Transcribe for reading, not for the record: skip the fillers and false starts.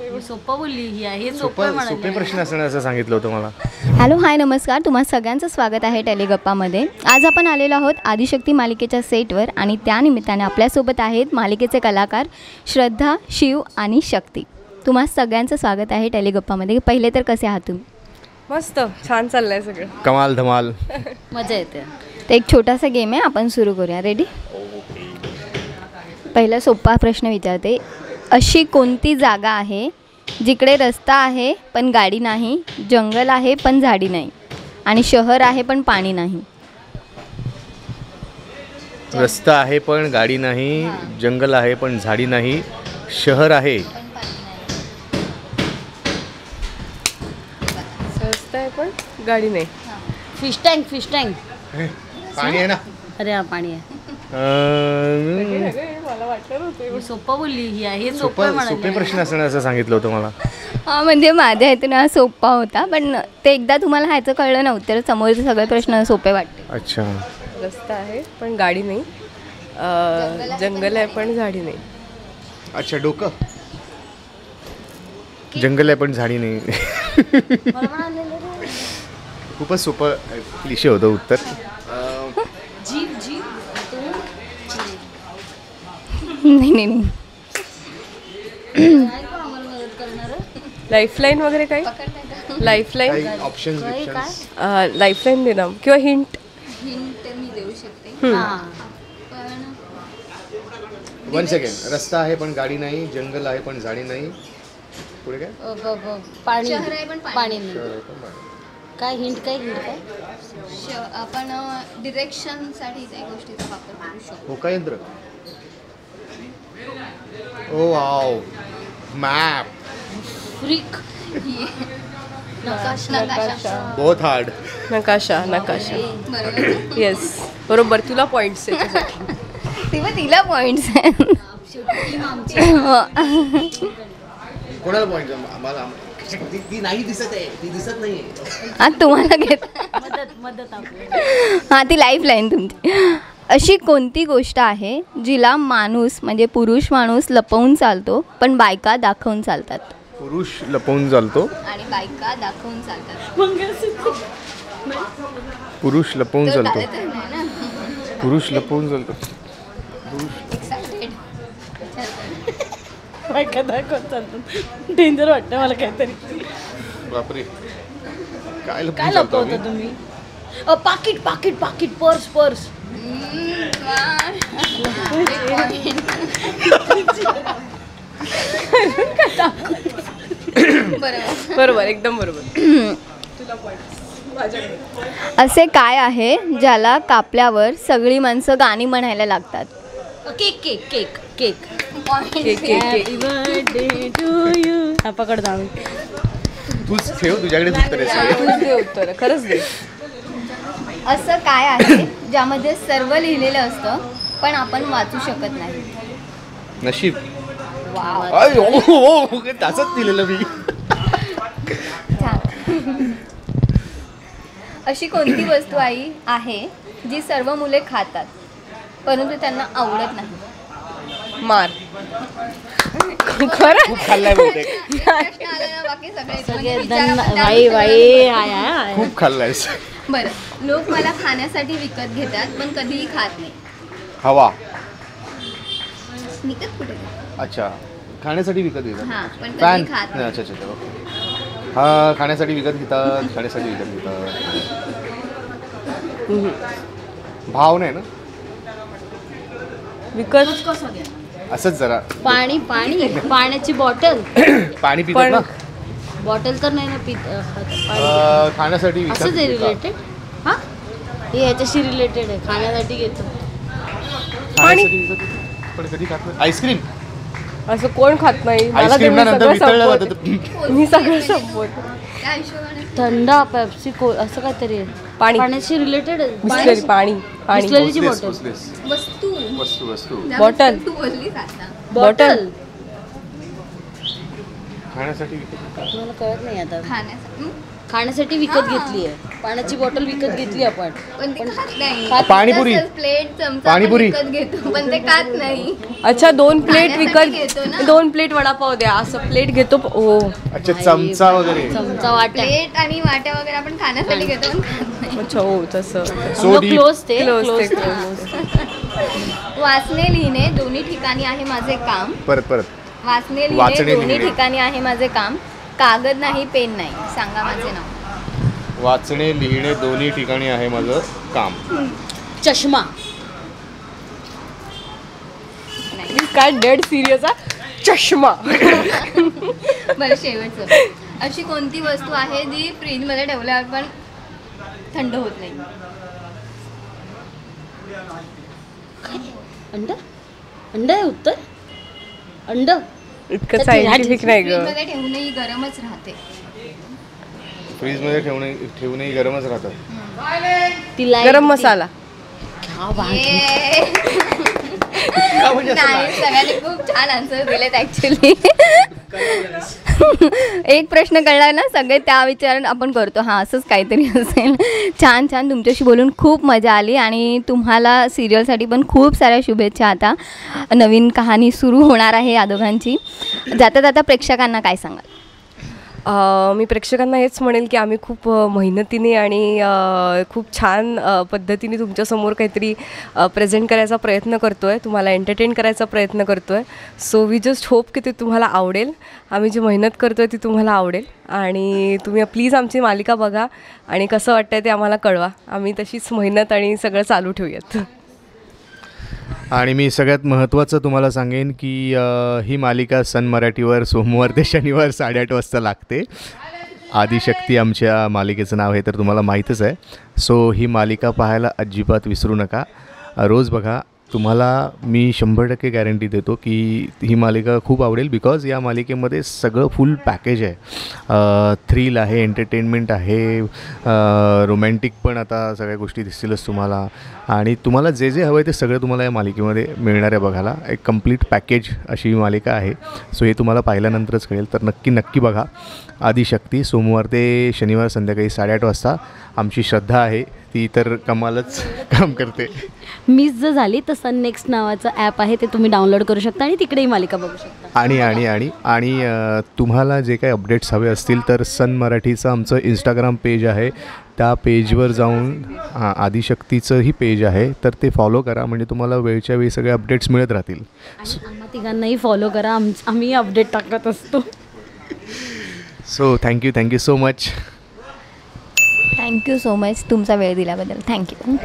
सोपं बोलली ही आहे, सोपे प्रश्न असणार असं सांगितलं होतं मला. हॅलो हाय नमस्कार, तुम्हा सगळ्यांचं स्वागत आहे टेलिगप्पामध्ये. आज आपण आलेलो आहोत आदिशक्ती मालिकेच्या सेटवर आणि त्यानिमित्ताने आपल्यासोबत आहेत मालिकेचे कलाकार श्रद्धा, शिव आणि शक्ती. तुम्हा सगळ्यांचं स्वागत आहे टेलिगप्पामध्ये. पहिले तर कसे आहात तुम्ही? मस्त, छान चाललंय सगळं. कमाल धमाल, मजा येते. तर एक छोटासा गेम आहे, आपण सुरू करूया. रेडी? पहिला सोपा प्रश्न विचारते. अशी कोणती जागा आहे जिकडे रस्ता आहे पण गाडी नाही, जंगल आहे पण झाडी नाही आणि शहर आहे पण पाणी नाही? रस्ता आहे पण गाडी नाही, जंगल आहे पण झाडी नाही, शहर आहे. रस्ता आहे पण गाडी नाही. Fish tank, fish tank. पाणी आहे ना. अरे हा पाणी आहे. मला वाटलं नव्हतं. सोपं बोलली ही आहे, सोपे प्रश्न असणार असं सांगितलं होतं मला. हा म्हणजे माझ्या हेतून हा सोपा होता, पण ते एकदा तुम्हाला ह्याचं कळलं नव्हतं तर समोरचे सगळे प्रश्न सोपे वाटते. अच्छा. रस्ता आहे पण गाडी नाही, जंगल आहे पण झाडी नाही. अच्छा, डोकं. जंगल आहे पण झाडी नाही. खूपच सोपं क्लिशे होतं उत्तर. नाही. लाईफलाईन वगैरे काही? लाईफलाईन, ऑप्शन्स लाईफलाईन दे ना किंवा हिंट. मी देऊ शकते. 1 सेकंड. रस्ता आहे पण गाडी नाही, जंगल आहे पण झाडी नाही, पुढे काय? पाणी, शहर आहे पण पाणी नाही. काय हिंट, काय आपण डिरेक्शनसाठी त्या गोष्टीचा वापर करू शकतो. होका यंत्र. ओ वाव, मॅप. फ्रीक. नकाशा. बहुत हार्ड. नकाशा. येस, बरोबर. तुला पॉइंट्स आहे. तिला पॉइंट्स आहेत. कोणाला पॉइंट? आम्हाला. ती नाही दिसत आहे, ती दिसत नाही. हा तुम्हाला घेत. मदत हा ती लाईफ लाईन तुमची. अशी कोणती गोष्ट आहे जिला माणूस म्हणजे पुरुष माणूस लपवून चालतो पण बायका दाखवून चालतात? पुरुष लपवून चालतो आणि बायका दाखवून चालतात. पुरुष लपवून चालतो. पुरुष लपवून चालतो. बायका दाखवत चालतात. डेंजर वाटतं मला काहीतरी. बापरे, काय काय लपवता तुम्ही? पाकिट, पाकिट, पाकिट, पर्स, पर्स. बरोबर, एकदम बरोबर. असे काय आहे ज्याला कापल्यावर सगळी माणसं गाणी म्हणायला लागतात? Cake, cake, cake, cake. Cake. Birthday to you. हा पकड जाऊन. तूच ठेव, तुझ्याकडे उत्तर आहे. तूच दे उत्तर, खरंच दे. असं काय आहे ज्यामध्ये सर्व लिहिलेलं असतं पण आपण वाचू शकत नाही? नशीब. वाव. तासच दिलेलं मी. अशी कोणती वस्तू आहे जी सर्व मुले खातात परंतु त्यांना आवडत नाही? मार. खूप खाल्लाय बहुतेक. खूप खाल्लायस. बरं, लोक मला खाण्यासाठी विकत घेतात पण कधीही खात नाही. हवा. विकत कुठे? अच्छा, खाण्यासाठी विकत हां, घेतात. पण कधीही फॅन. खात नाही. अच्छा अच्छा, ओके. हा, खाण्यासाठी विकत घेतात, खाण्यासाठी विकत घेतात. भाव नाही ना विकत. कसं घ्या? असंच जरा. पाणी, पाणी, पाण्याची बॉटल. पाणी पितात ना. बॉटल तर नाही ना पित. खाण्यासाठी विकत असंच आहे घेतात. रिलेटेड. हा, हे ह्याच्याशी रिलेटेड आहे, खाण्यासाठी घेतो. खाण्यासाठी विकत घेतात, पण कधी खात नाही. आईस्क्रीम. असं कोण खात नाही. मला आईस्क्रीम तर नंतर मी वितळलं सगळं जातं. संपवते. मी सगळं संपवते. त्या हिशोबाने थंडा, पेप्सी, कोल असं काहीतरी आहे. पाणी. पाण्याशी रिलेटेड आहे. बिस्लरी, पाणी. बिस्लरीची Useless, बॉटल. useless. वस्तू. वस्तू. बॉटल. तू बोललीस आता. बॉटल. खाण्यासाठी विकत घेतात. मला कळत नाही आता. खाण्यासाठी खाण्यासाठी विकत घेतली आहे, पाण्याची बॉटल विकत घेतली आपण. पण ते खात नाही. पाणीपुरी. तसंच प्लेट चमचा पाणीपुरी. विकत घेतो पण ते खात नाही. अच्छा 2 प्लेट खाण्यासाठी घेतो विकत ना. 2 प्लेट वडापाव द्या असं प्लेट घेतो. ओ अच्छा चमचा वगैरे. चमचा वाटा प्लेट आणि वाट्या वगैरे आपण खाण्यासाठी घेतो पण खात नाही. अच्छा हो तसं सो डीप. क्लोज ते Close close ते, ते. वाचणे लिहिणे दोन्ही ठिकाणी आहे माझे काम. परत वाचणे वाचणे लिहिणे दोन्ही लिहिणे. ठिकाणी आहे माझे काम. कागद नाही पेन नाही. सांगा माझे नाव. वाचणे लिहिणे दोन्ही ठिकाणी आहे माझं काम. चष्मा. काय डेड सिरियस चष्मा. बरं शेवटचं. अशी कोणती वस्तू आहे जी फ्रीजमध्ये ठेवल्यावर पण थंड होत नाही. अंड अंड आहे उत्तर. अंड. इतकं सायंटिफिक नाही ग. फ्रीजमध्ये ठेवूनही गरमच राहते. फ्रीजमध्ये ठेवूनही गरमच राहतात. ती light गरम ती- मसाला. क्या बात. ये. म्हणजे असं नाही सगळ्यांनी खूप छान आन्सर दिलेत ऍक्च्युली. एक प्रश्न कळला ना सगळे त्या विचारानं आपण करतो हां असंच काहीतरी असेल. छान छान तुमच्याशी बोलून खूप मजा आली आणि तुम्हाला सिरियलसाठी पण खूप साऱ्या शुभेच्छा. आता नवीन कहाणी सुरू होणार आहे या दोघांची. जाता जाता प्रेक्षकांना काय सांगाल? मी प्रेक्षकांना हेच म्हणेल की आम्ही खूप मेहनतीने आणि खूप छान पद्धतीने तुमच्यासमोर काहीतरी प्रेझेंट करायचा प्रयत्न करतो आहे, तुम्हाला एंटरटेन करायचा प्रयत्न करतो आहे. सो वी जस्ट होप की ते तुम्हाला आवडेल. आम्ही जी मेहनत करतो आहे ती तुम्हाला आवडेल आणि तुम्ही प्लीज आमची मालिका बघा आणि कसं वाटतं आहे ते आम्हाला कळवा. आम्ही तशीच मेहनत आणि सगळं चालू ठेवूयात. आणि मी सगळ्यात महत्त्वाचं तुम्हाला सांगेन की ही मालिका सन मराठीवर सोमवार ते शनिवार 8:30 वाजता लागते. आदिशक्ती आमच्या मालिकेचं नाव आहे तर तुम्हाला माहीतच आहे. सो ही मालिका पाहायला अजिबात विसरू नका. रोज बघा. तुम्हाला मी 100% गॅरंटी देतो की ही मालिका खूप आवडेल. बिकॉज या मालिकेमध्ये सगळं फुल पॅकेज आहे. थ्रिल आहे, एंटरटेनमेंट आहे, रोमॅन्टिक पण आता सगळ्या गोष्टी दिसतीलच तुम्हाला. आणि तुम्हाला जे जे हवं आहे ते सगळं तुम्हाला या मालिकेमध्ये मिळणार आहे बघायला. एक कंप्लीट पॅकेज अशी ही मालिका आहे. सो हे तुम्हाला पाहिल्यानंतरच कळेल. तर नक्की बघा आदिशक्ती. सोमवार ते शनिवार संध्याकाळी 8:30 वाजता. आमची श्रद्धा आहे ती तर कमालच काम करते. मिस जर झाली तर सन नेक्स्ट नावाचं ॲप आहे ते तुम्ही डाउनलोड करू शकता आणि तिकडेही मालिका बघू शकता. आणि तुम्हाला जे काही अपडेट्स हवे असतील तर सन मराठीचं आमचं इंस्टाग्राम पेज आहे. त्या पेजवर जाऊन आदिशक्तीचंही पेज आहे तर ते फॉलो करा. म्हणजे तुम्हाला वेळच्या वेळी सगळे अपडेट्स मिळत राहतील. आम्हा तिघांनाही फॉलो करा. आम्ही अपडेट टाकत असतो. So thank you so much. Thank you so much तुमचा वेळ दिल्याबद्दल. थँक्यू.